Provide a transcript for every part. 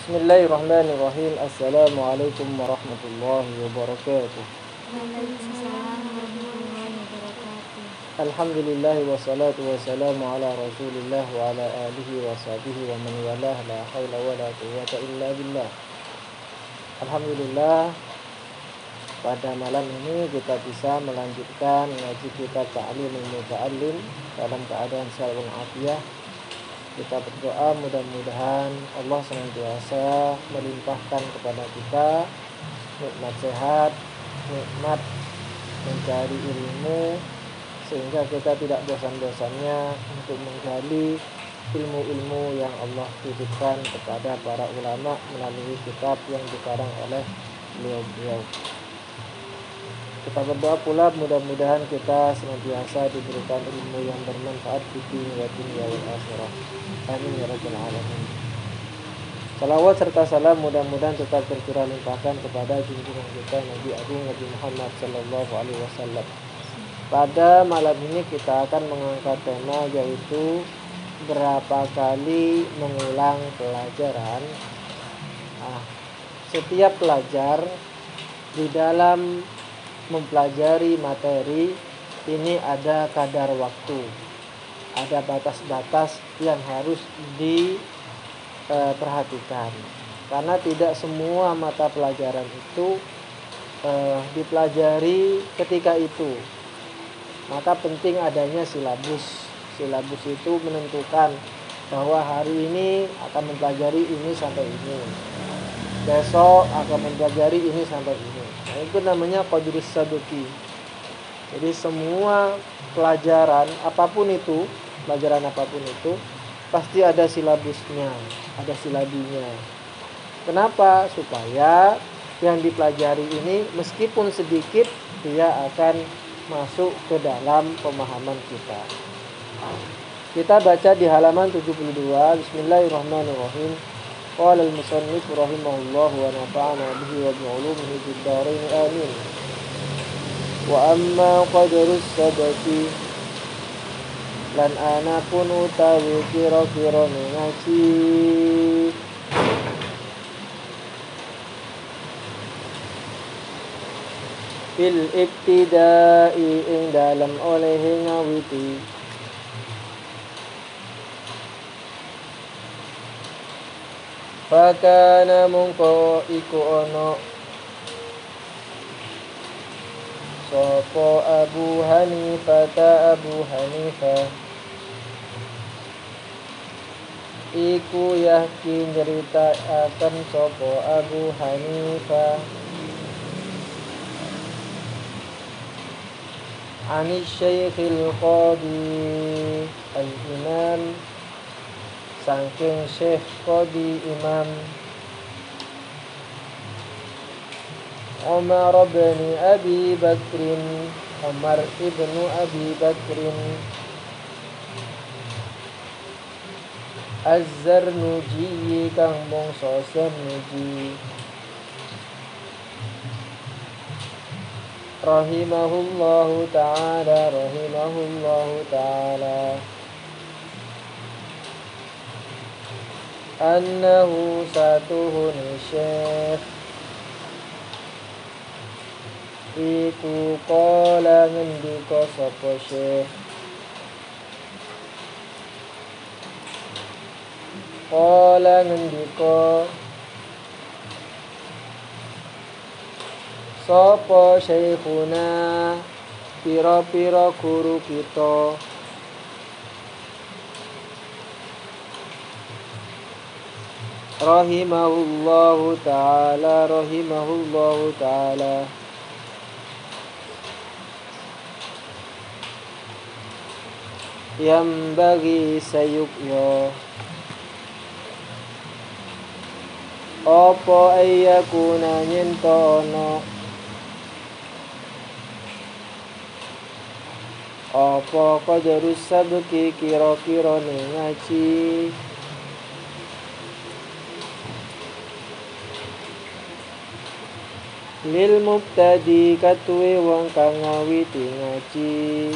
Bismillahirrahmanirrahim. Assalamualaikum warahmatullahi wabarakatuh. Waalaikumsalam warahmatullahi wabarakatuh. Alhamdulillah wassalatu wassalamu ala Rasulillah wa ala alihi wa sahbihi wa man walah, la haula wa la quwwata illa billah. Alhamdulillah, pada malam ini kita bisa melanjutkan ngaji kitab Ta'limul Muta'allim dalam keadaan sehat walafiat. Kita berdoa mudah-mudahan Allah senantiasa melimpahkan kepada kita nikmat sehat, nikmat mencari ilmu, sehingga kita tidak bosan-bosannya untuk menggali ilmu-ilmu yang Allah titipkan kepada para ulama melalui kitab yang dikarang oleh beliau-beliau. Kita berdoa pula mudah-mudahan kita senantiasa diberikan ilmu yang bermanfaat di dunia wal akhirah. Amin ya rabbal alamin. Salawat serta salam mudah-mudahan tetap tercurah limpahkan kepada junjungan kita Nabi Agung Nabi Muhammad sallallahu alaihi wasallam. Pada malam ini kita akan mengangkat tema yaitu berapa kali mengulang pelajaran. Setiap pelajar di dalam mempelajari materi ini ada kadar waktu, ada batas-batas yang harus diperhatikan, karena tidak semua mata pelajaran itu dipelajari ketika itu. Maka penting adanya silabus. Silabus itu menentukan bahwa hari ini akan mempelajari ini sampai ini, besok akan mempelajari ini sampai ini. Nah, itu namanya qadrus saduki. Jadi semua pelajaran apapun itu pasti ada silabusnya, ada silabinya. Kenapa? Supaya yang dipelajari ini meskipun sedikit dia akan masuk ke dalam pemahaman kita. Kita baca di halaman 72. Bismillahirrahmanirrahim. Qala al-musannif rahimahullah wa nafa'ana bihi wa bi'ulumihi fid dharain amin. Wa amma qadrus sabati lan ana pun utawi kira-kira ngaji fil ibtidai ing dalam oleh ngawiti fakana mungko iku ono sopo Abu Hanifah iku yakin cerita akan sopo Abu Hanifah Anis Syekhil Qadi Al-Imam saking Syekh Qadi Imam Umar bin Abi Bakrin, Umar ibnu Abi Bakrin Az-Zarnuji kang bangsa Zarnuji rahimahullahu ta'ala annahu satuhun syekh iku qala ngendika sapa syekh qala ngendika sapa syekhuna pira-pira guru kita rahimahullahu ta'ala yang bagi sayukyo apa ayyakuna nyentono apa qadrus sabki kira-kira ngaji lil mubtadi katuwe wong kang ngawiti ngaji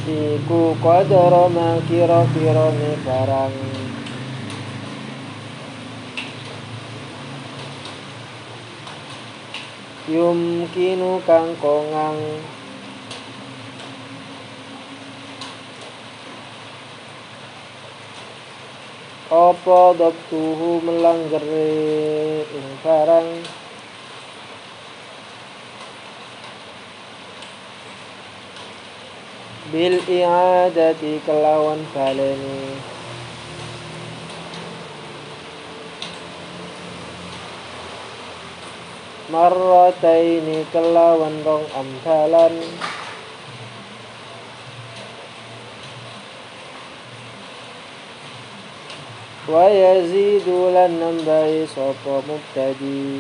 iku qadara ma kira-kirane barang. Yumkinu kang kongang apa dabtuhu melanggere ing barang bil i'adati kelawan baleni marrataini kelawan rong ambalan wa yazidu lan nambahi sapa mubtadi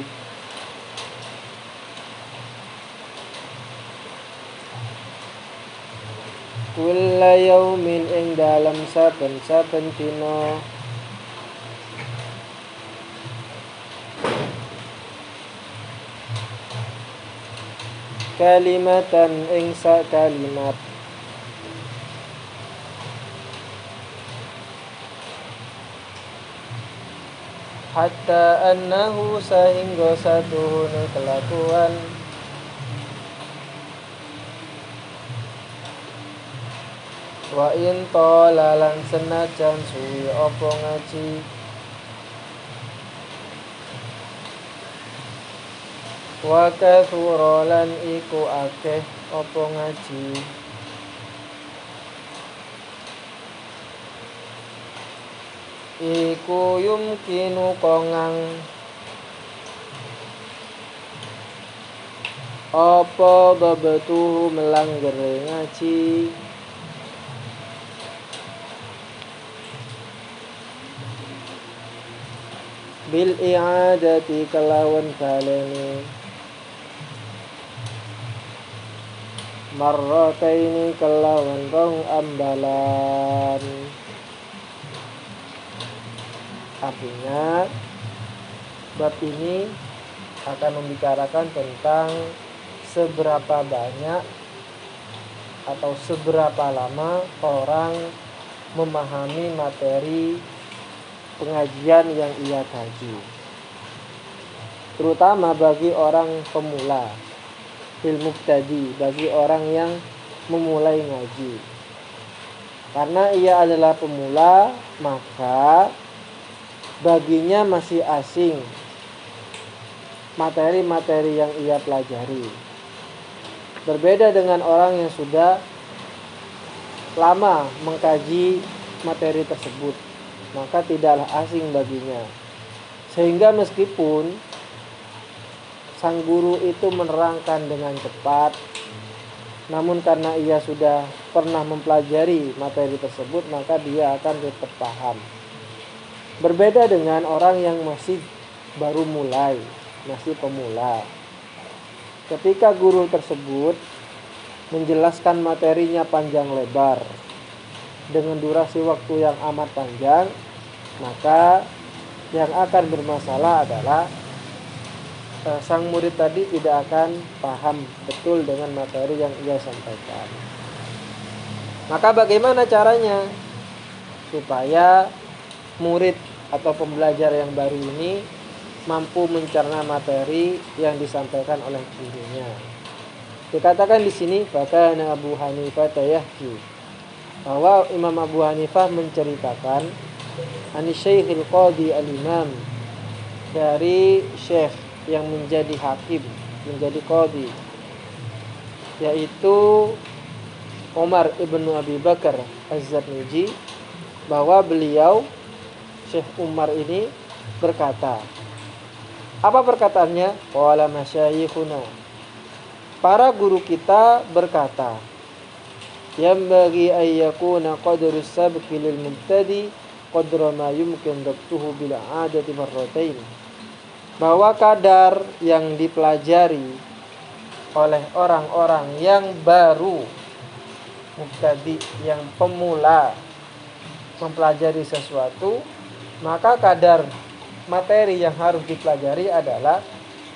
kulla yaumin ing dalam saben-saben dina kalimatan ing sak kalimat hatta annahu sahingga satuhune kelakuan wa in talalan senajan suwi apa ngaji wa kathura lan iku akeh apa ngaji iku yumkinu kongang apa babatuhu melanggere ngaji bil i'adati kelawan baleni marrataini kelawan rong ambalan. Artinya bab ini akan membicarakan tentang seberapa banyak atau seberapa lama orang memahami materi pengajian yang ia kaji, terutama bagi orang pemula, ilmu mubtadi, bagi orang yang memulai ngaji. Karena ia adalah pemula, maka baginya masih asing materi-materi yang ia pelajari. Berbeda dengan orang yang sudah lama mengkaji materi tersebut, maka tidaklah asing baginya. Sehingga meskipun sang guru itu menerangkan dengan cepat, namun karena ia sudah pernah mempelajari materi tersebut, maka dia akan tetap paham. Berbeda dengan orang yang masih baru mulai, masih pemula. Ketika guru tersebut menjelaskan materinya panjang lebar dengan durasi waktu yang amat panjang, maka yang akan bermasalah adalah sang murid tadi tidak akan paham betul dengan materi yang ia sampaikan. Maka bagaimana caranya supaya murid atau pembelajar yang baru ini mampu mencerna materi yang disampaikan oleh gurunya? Dikatakan di sini fakana Abu Hanifah yahki, bahwa Imam Abu Hanifah menceritakan ani Syekhil Qadi al-Imam, dari syekh yang menjadi hakim, menjadi qadi, yaitu Umar ibnu Abi Bakar Az-Zarnuji, bahwa beliau Syekh Umar ini berkata, apa perkataannya? Qala masyayikhuna, para guru kita berkata, yambaghi ay yakuna qadru sabqi lil mubtadi qadra ma yumkin dabtuhu bil 'adati marratain, bahwa kadar yang dipelajari oleh orang-orang yang baru, mubtadi, yang pemula mempelajari sesuatu, maka kadar materi yang harus dipelajari adalah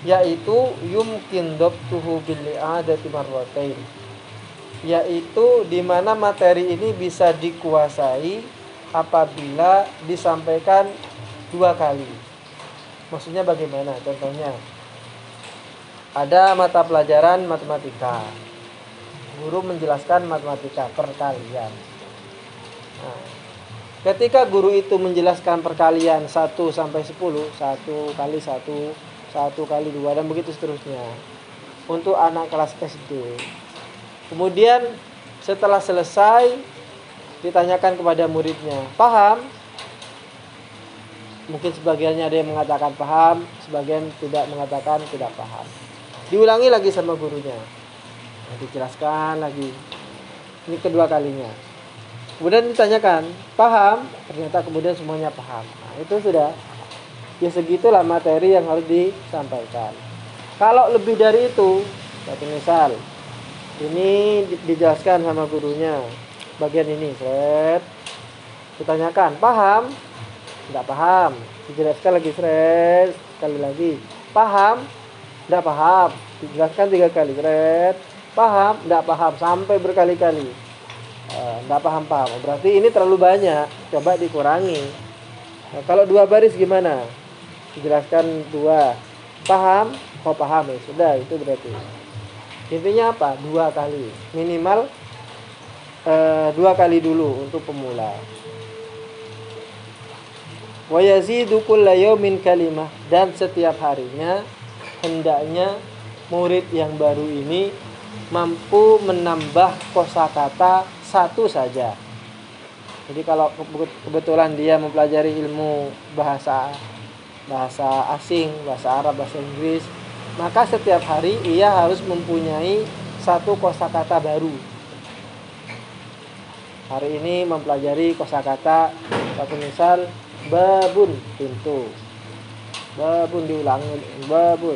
yaitu yumkin dabtuhu bil i'adati marratain, yaitu di mana materi ini bisa dikuasai apabila disampaikan 2 kali. Maksudnya bagaimana? Contohnya, ada mata pelajaran matematika. Guru menjelaskan matematika perkalian. Nah, ketika guru itu menjelaskan perkalian 1 sampai 10, 1 kali 1, 1 kali 2, dan begitu seterusnya. Untuk anak kelas SD. Kemudian setelah selesai ditanyakan kepada muridnya, paham? Mungkin sebagiannya ada yang mengatakan paham, sebagian tidak mengatakan tidak paham. Diulangi lagi sama gurunya. Nah, dijelaskan lagi. Ini kedua kalinya. Kemudian ditanyakan, paham? Ternyata kemudian semuanya paham. Nah, itu sudah. Ya segitulah materi yang harus disampaikan. Kalau lebih dari itu, satu misal, ini dijelaskan sama gurunya. Bagian ini, seret. Ditanyakan, paham? Tidak paham. Dijelaskan lagi, seret. Sekali lagi, paham? Tidak paham. Dijelaskan 3 kali, seret. Paham? Tidak paham. Sampai berkali-kali. Tidak paham-paham. Berarti ini terlalu banyak. Coba dikurangi. Nah, kalau 2 baris gimana? Dijelaskan 2. Paham? Oh paham ya. Sudah, itu berarti. Intinya apa? 2 kali. Minimal 2 kali dulu untuk pemula. Wa yazidu kulla yaumin kalimah, dan setiap harinya hendaknya murid yang baru ini mampu menambah kosakata 1 saja. Jadi kalau kebetulan dia mempelajari ilmu bahasa asing, bahasa Arab, bahasa Inggris, maka setiap hari ia harus mempunyai 1 kosakata baru. Hari ini mempelajari kosakata, satu misal, babun, pintu. Babun diulangi, babun.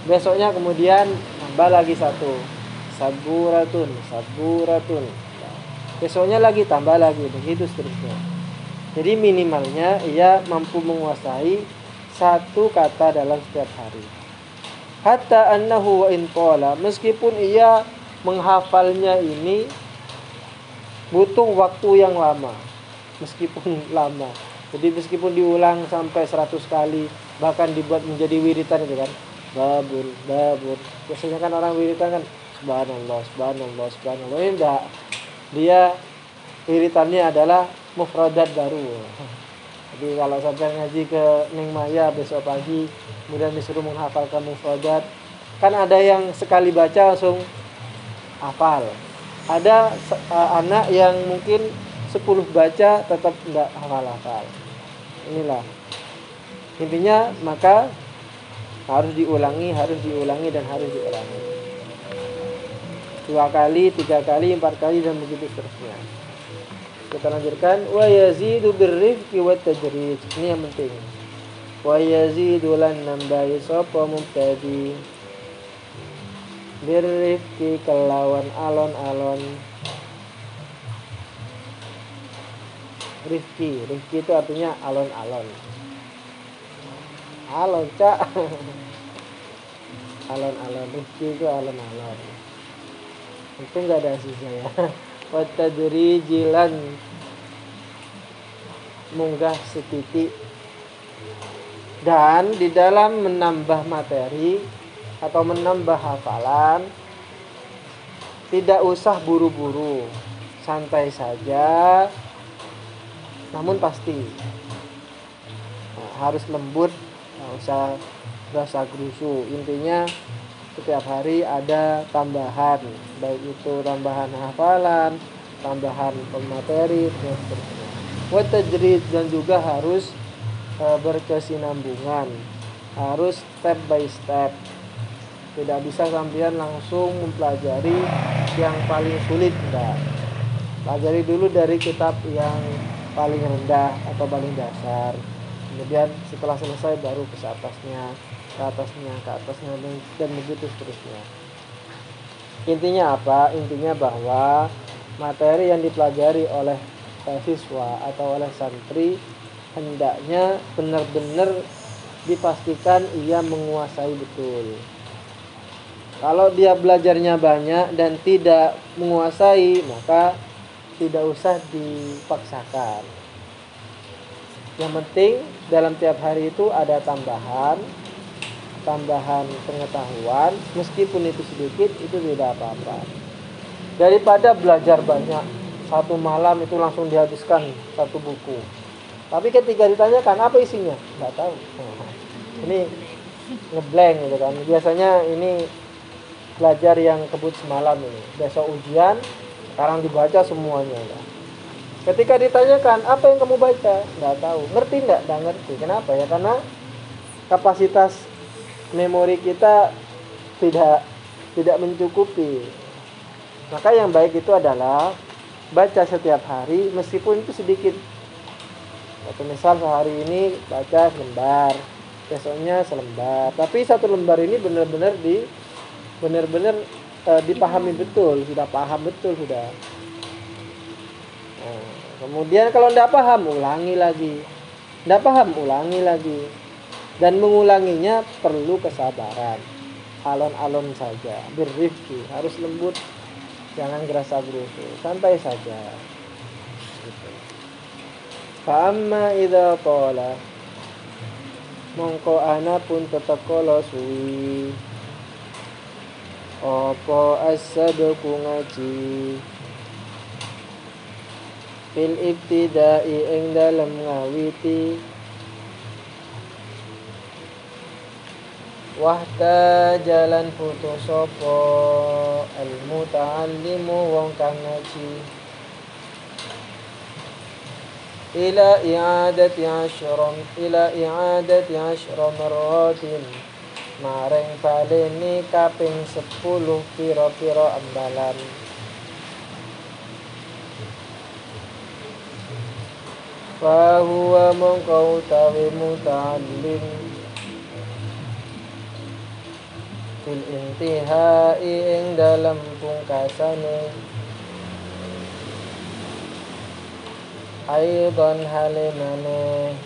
Besoknya kemudian tambah lagi 1, saburatun. Besoknya lagi tambah lagi, begitu seterusnya. Jadi minimalnya ia mampu menguasai 1 kata dalam setiap hari. Hatta annahu wa in qala, meskipun ia menghafalnya ini butuh waktu yang lama. Meskipun lama. Jadi meskipun diulang sampai 100 kali, bahkan dibuat menjadi wiritan itu kan. Babun. Biasanya kan orang wiritan kan subhanallah. Ini enggak. Dia wiritannya adalah mufradat baru. Jadi kalau sampai ngaji ke Ning Maya besok pagi, kemudian disuruh menghafalkan mufradat, kan ada yang sekali baca langsung hafal. Ada anak yang mungkin 10 baca tetap enggak hafal. Inilah. Intinya maka harus diulangi dan harus diulangi. 2 kali, 3 kali, 4 kali, dan begitu seterusnya. Kita lanjutkan. Wa yazidu birrifqi wat tajrid. Ini yang penting. Wa yazidu lan nambahi sapa mubtadi birrifqi kelawan alon-alon. Rifqi itu artinya alon-alon. Alon, Cak. Alon-alon. Rifqi itu alon-alon. Itu enggak ada sisa ya. Wa tadrijilan, munggah setitik. Dan di dalam menambah materi atau menambah hafalan, tidak usah buru-buru, santai saja, namun pasti. Harus lembut, nggak usah gerusu. Intinya setiap hari ada tambahan, baik itu tambahan hafalan, tambahan pemateri, dan seterusnya. Wa tajrid, dan juga harus berkesinambungan, harus step by step. Tidak bisa sampean langsung mempelajari yang paling sulit, enggak. Pelajari dulu dari kitab yang paling rendah atau paling dasar. Kemudian setelah selesai baru ke atasnya, dan begitu seterusnya. Intinya apa? Intinya bahwa materi yang dipelajari oleh siswa atau oleh santri hendaknya benar-benar dipastikan ia menguasai betul. Kalau dia belajarnya banyak dan tidak menguasai, maka tidak usah dipaksakan. Yang penting dalam tiap hari itu ada tambahan pengetahuan, meskipun itu sedikit, itu tidak apa-apa. Daripada belajar banyak, satu malam itu langsung dihabiskan satu buku. Tapi ketika ditanyakan apa isinya, nggak tahu. Ini ngeblank gitu kan. Biasanya ini belajar yang kebut semalam ini. Besok ujian, sekarang dibaca semuanya. Kan. Ketika ditanyakan apa yang kamu baca, nggak tahu. Ngerti nggak? Nggak ngerti. Kenapa ya? Karena kapasitas memori kita tidak mencukupi. Maka yang baik itu adalah baca setiap hari, meskipun itu sedikit. Atau misal sehari ini baca selembar, besoknya selembar. Tapi satu lembar ini benar-benar dipahami betul, sudah paham betul sudah. Nah, kemudian kalau tidak paham, ulangi lagi. Tidak paham, ulangi lagi. Dan mengulanginya perlu kesabaran. Alon-alon saja, birrifqi, harus lembut, jangan gerasa gerusu, santai saja. Gitu. Fa'amma idza qala, mongko ana pun tetep kala suwi apa as-sadqu ngaji fil ibtida'i ing dalem ngawiti wahta jalan putus sapa al muta'allimu wong kang ngaji ila i'adati asyra marratin maring baleni kaping 10 pira-pira ambalan. Fa huwa mongko utawi muta'allim fil intihai ing dalam pungkasane aidan halimane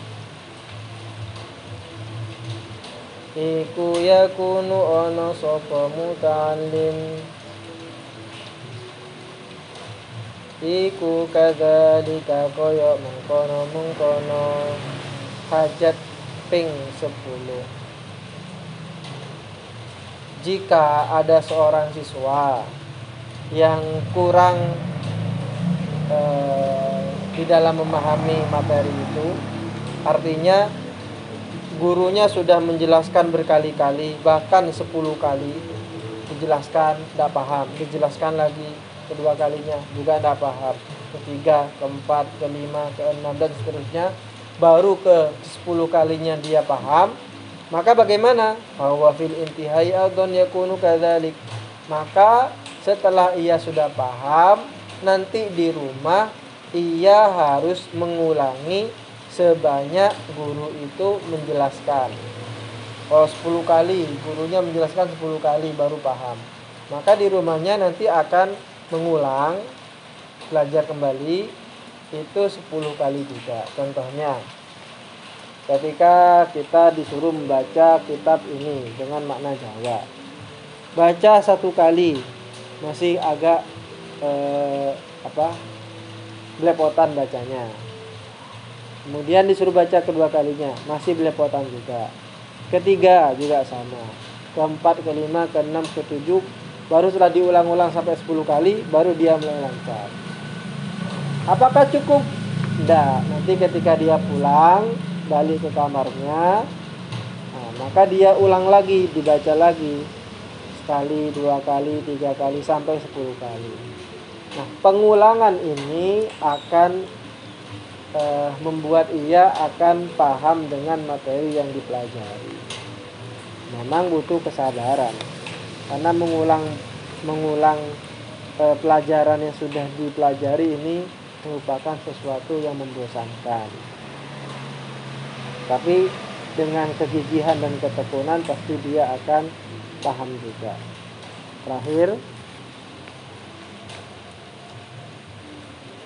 iku yakunu ana sapa muta'allim iku kadzalika kaya mengkono hajat ping 10. Jika ada seorang siswa yang kurang di dalam memahami materi itu, artinya gurunya sudah menjelaskan berkali-kali, bahkan 10 kali dijelaskan, tidak paham, dijelaskan lagi kedua kalinya juga tidak paham, ketiga, keempat, kelima, keenam dan seterusnya, baru ke 10 kalinya dia paham. Maka bagaimana? Bahwa fil intihai adon yakunu kadzalik. Maka setelah ia sudah paham, nanti di rumah ia harus mengulangi sebanyak guru itu menjelaskan. Kalau 10 kali, gurunya menjelaskan 10 kali baru paham. Maka di rumahnya nanti akan mengulang, belajar kembali itu 10 kali juga. Contohnya, ketika kita disuruh membaca kitab ini dengan makna Jawa, baca 1 kali masih agak belepotan bacanya. Kemudian disuruh baca kedua kalinya, masih belepotan juga. Ketiga juga sama. Keempat, kelima, keenam, ketujuh, baru setelah diulang-ulang sampai 10 kali, baru dia mulai lancar. Apakah cukup? Tidak. Nanti ketika dia pulang, balik ke kamarnya, maka dia ulang lagi, dibaca lagi. Sekali, 2 kali, 3 kali, sampai 10 kali. Nah, pengulangan ini akan membuat ia akan paham dengan materi yang dipelajari. Memang butuh kesabaran, karena mengulang pelajaran yang sudah dipelajari ini merupakan sesuatu yang membosankan. Tapi dengan kegigihan dan ketekunan pasti dia akan paham juga. Terakhir,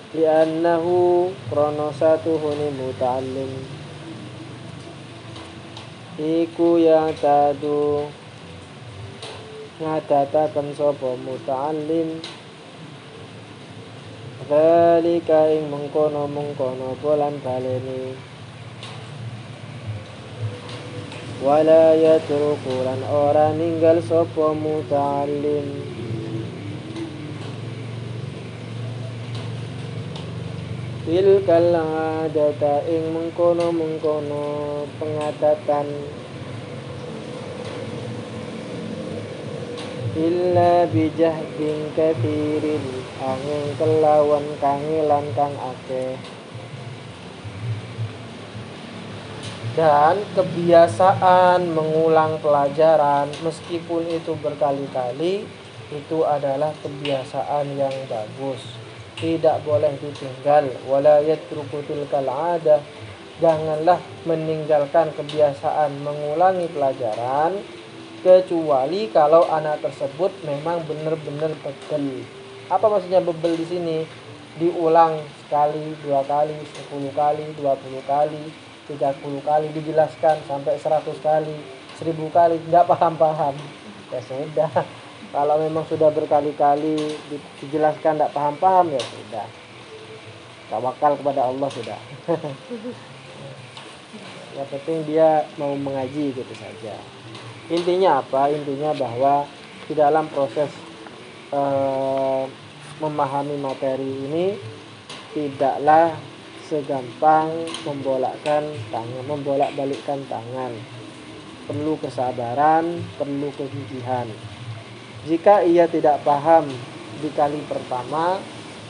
li'annahu kronosatuhuni muta'allim iku yang tadu ngadataken sapa muta'allim zalika ing mengkono bolan baleni wala yatruku lan ora ninggal sapa muta'allim tilkal adata ing mengkono pengadatan illa bijahdin kathirin angin kelawan kangelan kang akeh. Dan kebiasaan mengulang pelajaran meskipun itu berkali-kali itu adalah kebiasaan yang bagus, tidak boleh ditinggal. Wala yatruku tilkal adah, janganlah meninggalkan kebiasaan mengulangi pelajaran kecuali kalau anak tersebut memang benar-benar bebel. Apa maksudnya bebel di sini? Diulang sekali, 2 kali, 10 kali, 20 kali, 30 kali, dijelaskan sampai 100 kali, 1000 kali, tidak paham-paham. Ya sudah. Kalau memang sudah berkali-kali dijelaskan tidak paham-paham, ya sudah. Tawakal kepada Allah sudah. Yang penting dia mau mengaji gitu saja. Intinya apa? Intinya bahwa di dalam proses memahami materi ini tidaklah segampang membolak-balikkan tangan. Perlu kesabaran, perlu kegigihan. Jika ia tidak paham di kali pertama,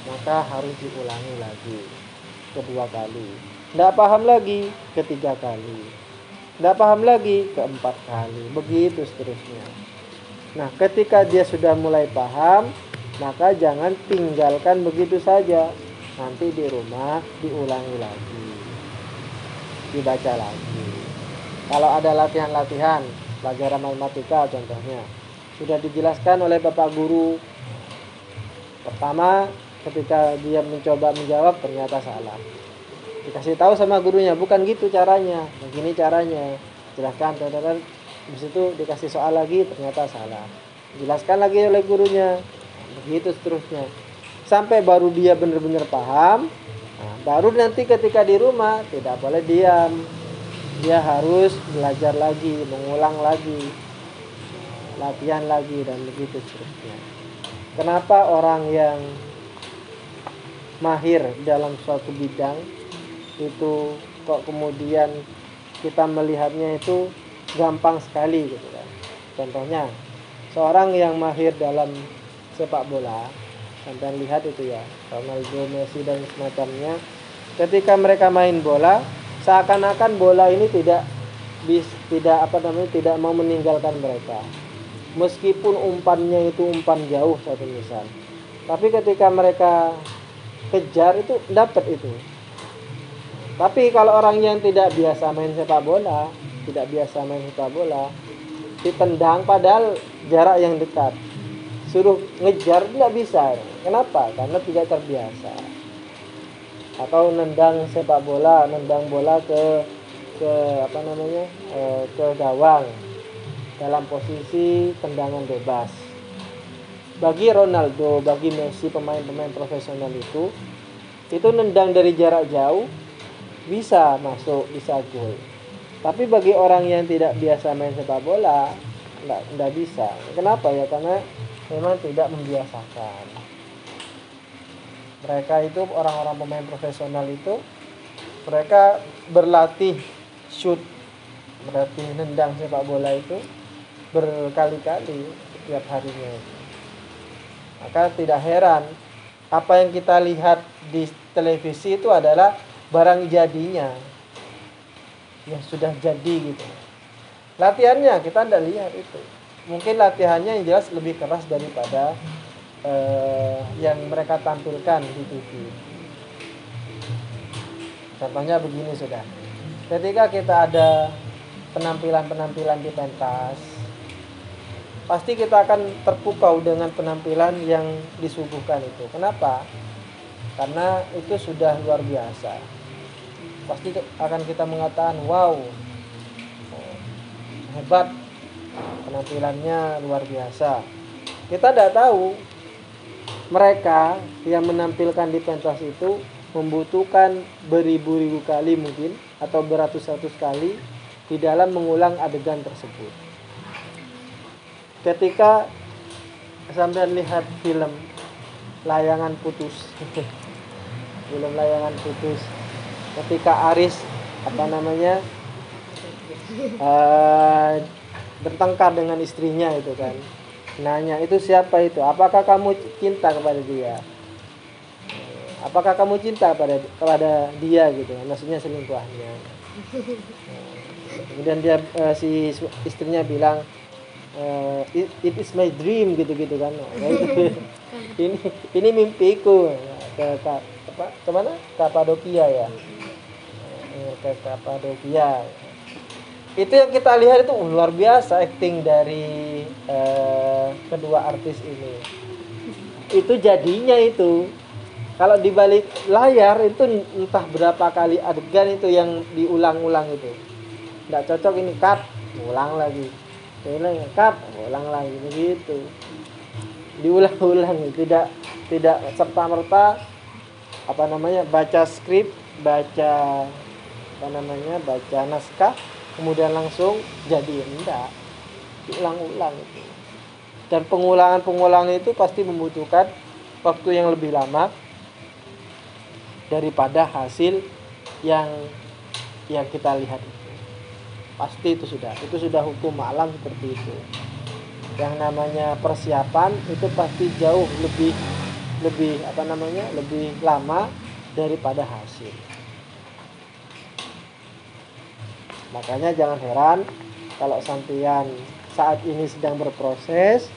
maka harus diulangi lagi kedua kali. Tidak paham lagi ketiga kali. Tidak paham lagi keempat kali. Begitu seterusnya. Nah, ketika dia sudah mulai paham, maka jangan tinggalkan begitu saja. Nanti di rumah diulangi lagi, dibaca lagi. Kalau ada latihan-latihan pelajaran matematika contohnya, sudah dijelaskan oleh Bapak Guru. Pertama, ketika dia mencoba menjawab ternyata salah. Dikasih tahu sama gurunya, bukan gitu caranya, begini caranya. Jelaskan, habis itu dikasih soal lagi ternyata salah. Jelaskan lagi oleh gurunya. Begitu seterusnya. Sampai baru dia benar-benar paham. Nah, baru nanti ketika di rumah tidak boleh diam. Dia harus belajar lagi, mengulang lagi, latihan lagi, dan begitu seterusnya. Kenapa orang yang mahir dalam suatu bidang itu kok kemudian kita melihatnya itu gampang sekali gitu kan? Contohnya seorang yang mahir dalam sepak bola, sampai lihat itu ya, Ronaldo, Messi dan semacamnya, ketika mereka main bola seakan-akan bola ini tidak mau meninggalkan mereka. Meskipun umpannya itu umpan jauh satu misal, tapi ketika mereka kejar itu dapat itu. Tapi kalau orang yang tidak biasa main sepak bola, ditendang padahal jarak yang dekat, suruh ngejar tidak bisa. Kenapa? Karena tidak terbiasa. Atau nendang bola ke gawang dalam posisi tendangan bebas. Bagi Ronaldo, bagi Messi, pemain-pemain profesional itu nendang dari jarak jauh bisa masuk, bisa gol. Tapi bagi orang yang tidak biasa main sepak bola, enggak bisa. Kenapa ya? Karena memang tidak membiasakan. Mereka itu orang-orang pemain profesional itu mereka berlatih shoot, berlatih nendang sepak bola itu berkali-kali setiap harinya. Maka tidak heran apa yang kita lihat di televisi itu adalah barang jadinya yang sudah jadi gitu. Latihannya kita tidak lihat itu. Mungkin latihannya yang jelas lebih keras daripada yang mereka tampilkan di TV. Contohnya begini sudah. Ketika kita ada penampilan-penampilan di pentas, pasti kita akan terpukau dengan penampilan yang disuguhkan itu. Kenapa? Karena itu sudah luar biasa. Pasti akan kita mengatakan, wow, hebat penampilannya luar biasa. Kita tidak tahu mereka yang menampilkan di pentas itu membutuhkan beribu-ribu kali mungkin atau beratus-ratus kali di dalam mengulang adegan tersebut. Ketika sampai lihat film Layangan Putus film Layangan Putus, ketika Aris bertengkar dengan istrinya itu kan, nanya itu siapa itu, apakah kamu cinta kepada dia, apakah kamu cinta kepada dia gitu, maksudnya selingkuhannya. Kemudian dia si istrinya bilang it is my dream gitu kan. ini mimpiku. Ke mana? Kapadokia ya. Ke Kapadokia. Itu yang kita lihat itu luar biasa acting dari kedua artis ini. Itu jadinya itu. Kalau di balik layar itu entah berapa kali adegan itu yang diulang-ulang itu. Nggak cocok ini, cut, ulang lagi. Cut, ulang lagi begitu. Diulang-ulang, tidak serta-merta baca skrip, baca naskah kemudian langsung jadi, enggak, diulang-ulang itu. Dan pengulangan itu pasti membutuhkan waktu yang lebih lama daripada hasil yang kita lihat itu. Pasti itu sudah hukum alam seperti itu. Yang namanya persiapan itu pasti jauh lebih lama daripada hasil. Makanya jangan heran kalau sampean saat ini sedang berproses,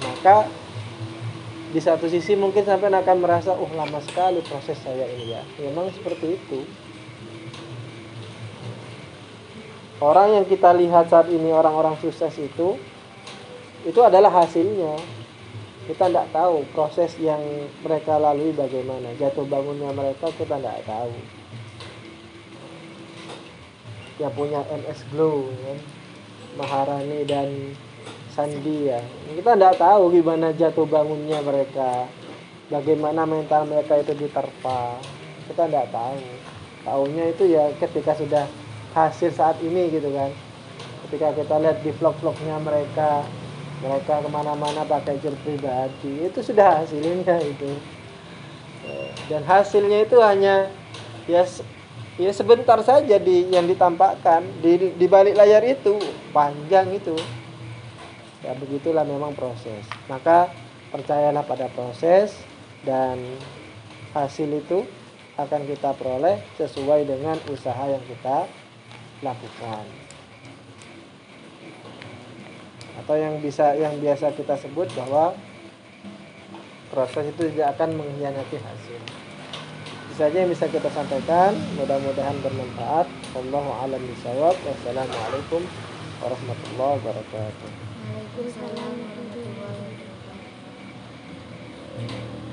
maka di satu sisi mungkin sampean akan merasa lama sekali proses saya ini ya. Memang seperti itu. Orang yang kita lihat saat ini, orang-orang sukses itu adalah hasilnya. Kita tidak tahu proses yang mereka lalui bagaimana, jatuh bangunnya mereka kita tidak tahu. Yang punya MS Glow kan, Maharani dan Sandi ya, kita tidak tahu gimana jatuh bangunnya mereka, bagaimana mental mereka itu diterpa, kita tidak tahu. Tahunya itu ya ketika sudah hasil saat ini gitu kan. Ketika kita lihat di vlog-vlognya mereka kemana-mana pakai jet pribadi, itu sudah hasilnya itu. Dan hasilnya itu hanya ya sebentar saja yang ditampakkan di balik layar itu panjang itu. Ya begitulah memang proses. Maka percayalah pada proses dan hasil itu akan kita peroleh sesuai dengan usaha yang kita lakukan. Atau yang biasa kita sebut bahwa proses itu tidak akan mengkhianati hasil. Itu saja yang bisa kita sampaikan, mudah-mudahan bermanfaat. Wallahu a'lam bishawab. Wassalamualaikum warahmatullahi wabarakatuh. Waalaikumsalam warahmatullahi wabarakatuh.